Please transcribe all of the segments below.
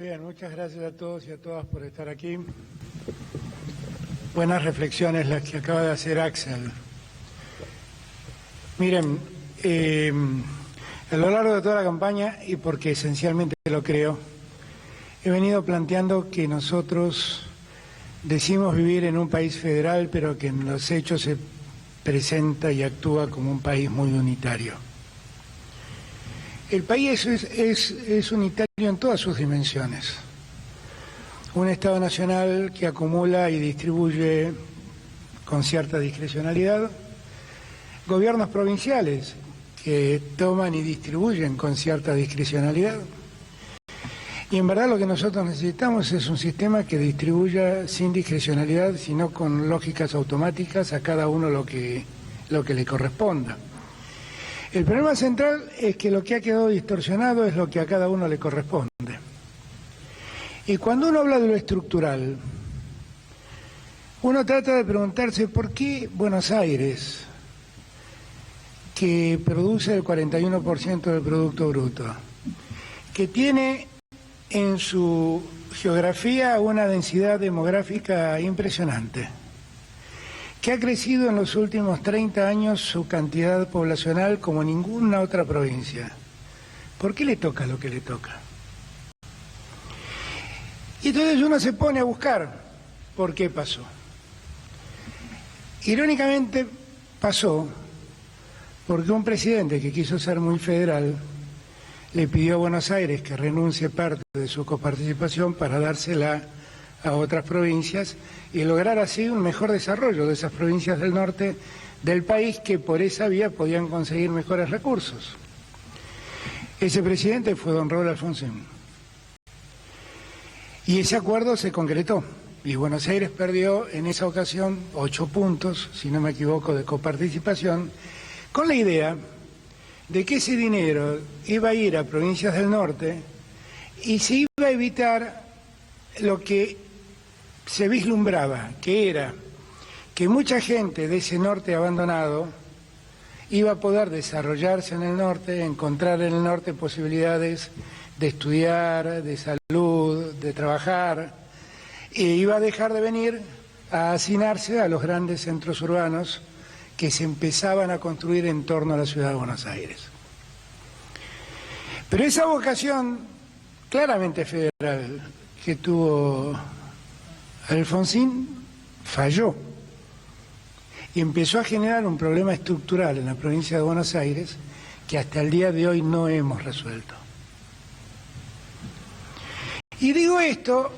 Bien, muchas gracias a todos y a todas por estar aquí. Buenas reflexiones las que acaba de hacer Axel. Miren, a lo largo de toda la campaña, y porque esencialmente lo creo, he venido planteando que nosotros decimos vivir en un país federal, pero que en los hechos se presenta y actúa como un país muy unitario. El país es unitario en todas sus dimensiones. Un Estado nacional que acumula y distribuye con cierta discrecionalidad, gobiernos provinciales que toman y distribuyen con cierta discrecionalidad. Y en verdad lo que nosotros necesitamos es un sistema que distribuya sin discrecionalidad, sino con lógicas automáticas a cada uno lo que le corresponda. El problema central es que lo que ha quedado distorsionado es lo que a cada uno le corresponde. Y cuando uno habla de lo estructural, uno trata de preguntarse por qué Buenos Aires, que produce el 41% del Producto Bruto, que tiene en su geografía una densidad demográfica impresionante, que ha crecido en los últimos 30 años su cantidad poblacional como ninguna otra provincia. ¿Por qué le toca lo que le toca? Y entonces uno se pone a buscar por qué pasó. Irónicamente pasó porque un presidente que quiso ser muy federal le pidió a Buenos Aires que renuncie parte de su coparticipación para dársela a otras provincias y lograr así un mejor desarrollo de esas provincias del norte del país que por esa vía podían conseguir mejores recursos. Ese presidente fue don Raúl Alfonsín. Y ese acuerdo se concretó y Buenos Aires perdió en esa ocasión 8 puntos, si no me equivoco, de coparticipación, con la idea de que ese dinero iba a ir a provincias del norte y se iba a evitar lo que se vislumbraba, que era que mucha gente de ese norte abandonado iba a poder desarrollarse en el norte, encontrar en el norte posibilidades de estudiar, de salud, de trabajar, e iba a dejar de venir a hacinarse a los grandes centros urbanos que se empezaban a construir en torno a la ciudad de Buenos Aires. Pero esa vocación claramente federal que tuvo Alfonsín falló y empezó a generar un problema estructural en la provincia de Buenos Aires que hasta el día de hoy no hemos resuelto. Y digo esto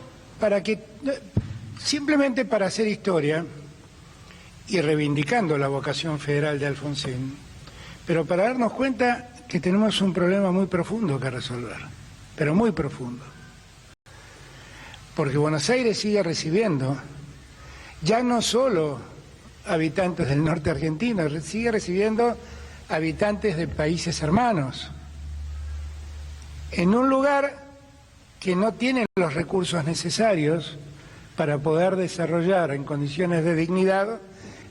simplemente para hacer historia y reivindicando la vocación federal de Alfonsín, pero para darnos cuenta que tenemos un problema muy profundo que resolver, pero muy profundo. Porque Buenos Aires sigue recibiendo ya no solo habitantes del norte argentino, sigue recibiendo habitantes de países hermanos, en un lugar que no tiene los recursos necesarios para poder desarrollar en condiciones de dignidad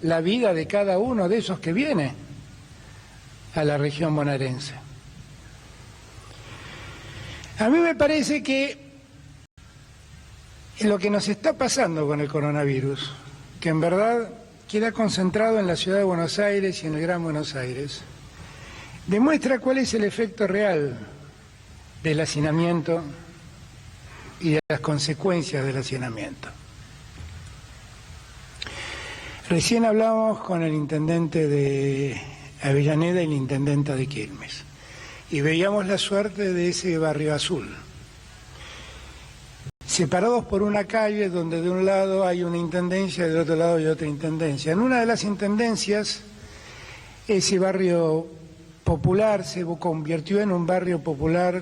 la vida de cada uno de esos que viene a la región bonaerense. A mí me parece que lo que nos está pasando con el coronavirus, que en verdad queda concentrado en la ciudad de Buenos Aires y en el Gran Buenos Aires, demuestra cuál es el efecto real del hacinamiento y de las consecuencias del hacinamiento. Recién hablábamos con el intendente de Avellaneda y la intendenta de Quilmes, y veíamos la suerte de ese barrio azul, separados por una calle donde de un lado hay una intendencia y del otro lado hay otra intendencia. En una de las intendencias, ese barrio popular se convirtió en un barrio popular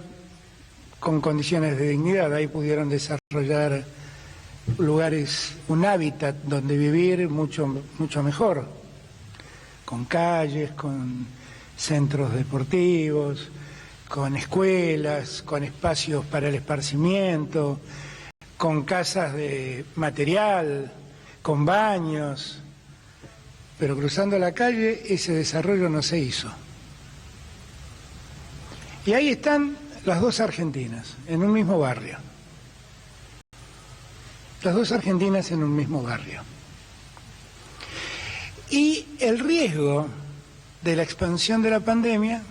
con condiciones de dignidad. Ahí pudieron desarrollar lugares, un hábitat donde vivir mucho mejor, con calles, con centros deportivos, con escuelas, con espacios para el esparcimiento, con casas de material, con baños, pero cruzando la calle ese desarrollo no se hizo. Y ahí están las dos Argentinas, en un mismo barrio. las dos argentinas en un mismo barrio. Y el riesgo de la expansión de la pandemia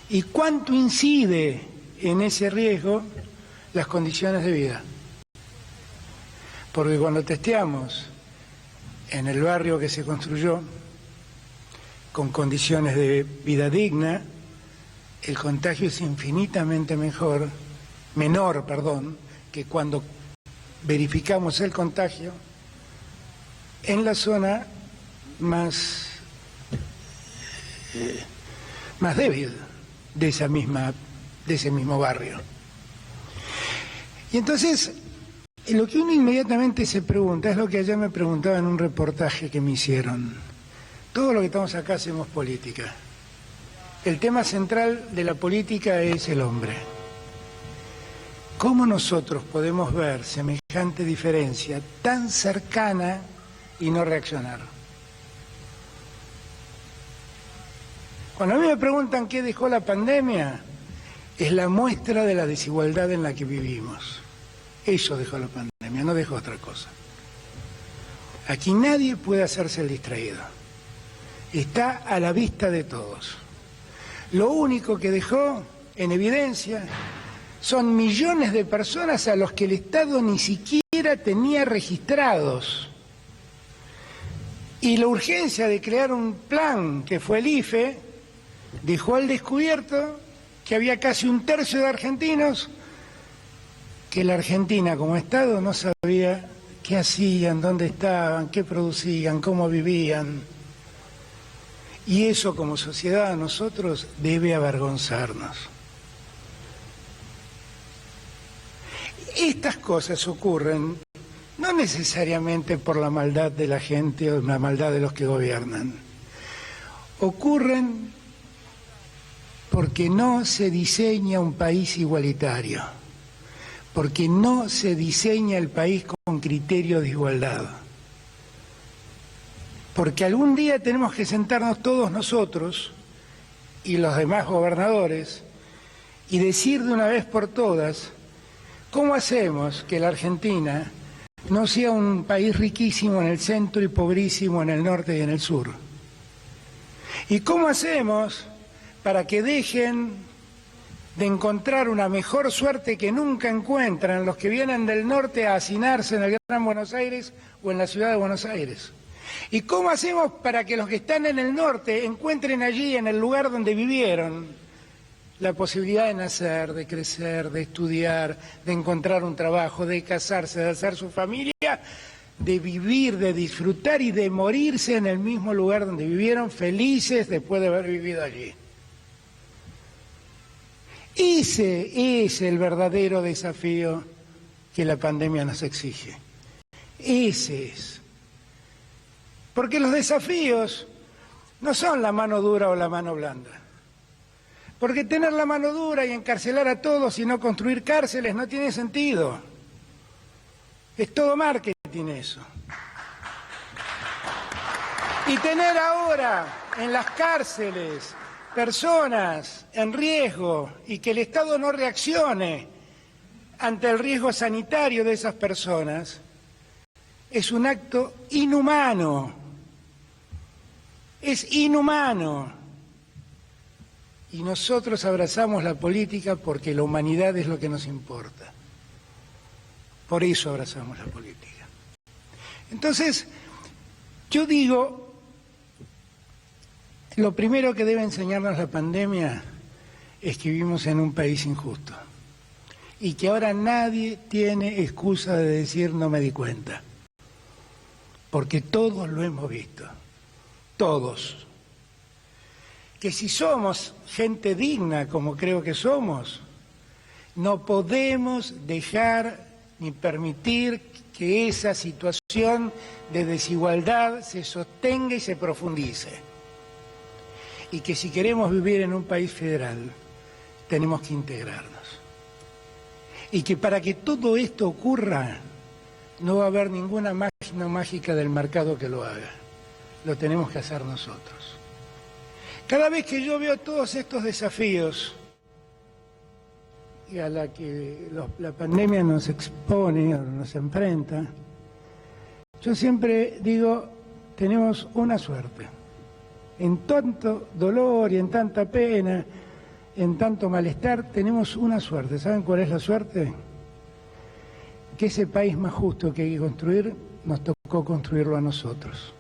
y cuánto incide en ese riesgo las condiciones de vida. Porque cuando testeamos en el barrio que se construyó con condiciones de vida digna, el contagio es infinitamente menor, que cuando verificamos el contagio en la zona más débil de ese mismo barrio. Y entonces, lo que uno inmediatamente se pregunta es lo que ayer me preguntaba en un reportaje que me hicieron. Todo lo que estamos acá hacemos política. El tema central de la política es el hombre. ¿Cómo nosotros podemos ver semejante diferencia tan cercana y no reaccionar? Cuando a mí me preguntan qué dejó la pandemia, es la muestra de la desigualdad en la que vivimos. Eso dejó la pandemia, no dejó otra cosa. Aquí nadie puede hacerse el distraído. Está a la vista de todos. Lo único que dejó en evidencia son millones de personas a los que el Estado ni siquiera tenía registrados. Y la urgencia de crear un plan, que fue el IFE, dejó al descubierto que había casi un tercio de argentinos que la Argentina como Estado no sabía qué hacían, dónde estaban, qué producían, cómo vivían. Y eso como sociedad a nosotros debe avergonzarnos. Estas cosas ocurren no necesariamente por la maldad de la gente o la maldad de los que gobiernan. Ocurren porque no se diseña un país igualitario, porque no se diseña el país con criterio de igualdad. Porque algún día tenemos que sentarnos todos nosotros y los demás gobernadores y decir de una vez por todas cómo hacemos que la Argentina no sea un país riquísimo en el centro y pobrísimo en el norte y en el sur. Y cómo hacemos para que dejen de encontrar una mejor suerte que nunca encuentran los que vienen del norte a hacinarse en el Gran Buenos Aires o en la ciudad de Buenos Aires. ¿Y cómo hacemos para que los que están en el norte encuentren allí, en el lugar donde vivieron, la posibilidad de nacer, de crecer, de estudiar, de encontrar un trabajo, de casarse, de hacer su familia, de vivir, de disfrutar y de morirse en el mismo lugar donde vivieron, felices después de haber vivido allí? Ese es el verdadero desafío que la pandemia nos exige. Ese es. Porque los desafíos no son la mano dura o la mano blanda. Porque tener la mano dura y encarcelar a todos y no construir cárceles no tiene sentido. Es todo marketing eso. Y tener ahora en las cárceles personas en riesgo y que el Estado no reaccione ante el riesgo sanitario de esas personas es un acto inhumano. Es inhumano. Y nosotros abrazamos la política porque la humanidad es lo que nos importa. Por eso abrazamos la política. Entonces, yo digo, lo primero que debe enseñarnos la pandemia es que vivimos en un país injusto y que ahora nadie tiene excusa de decir no me di cuenta, porque todos lo hemos visto, todos. Que si somos gente digna, como creo que somos, no podemos dejar ni permitir que esa situación de desigualdad se sostenga y se profundice. Y que si queremos vivir en un país federal, tenemos que integrarnos. Y que para que todo esto ocurra, no va a haber ninguna máquina mágica del mercado que lo haga. Lo tenemos que hacer nosotros. Cada vez que yo veo todos estos desafíos, y a la que la pandemia nos expone o nos enfrenta, yo siempre digo, tenemos una suerte. En tanto dolor y en tanta pena, en tanto malestar, tenemos una suerte. ¿Saben cuál es la suerte? Que ese país más justo que hay que construir, nos tocó construirlo a nosotros.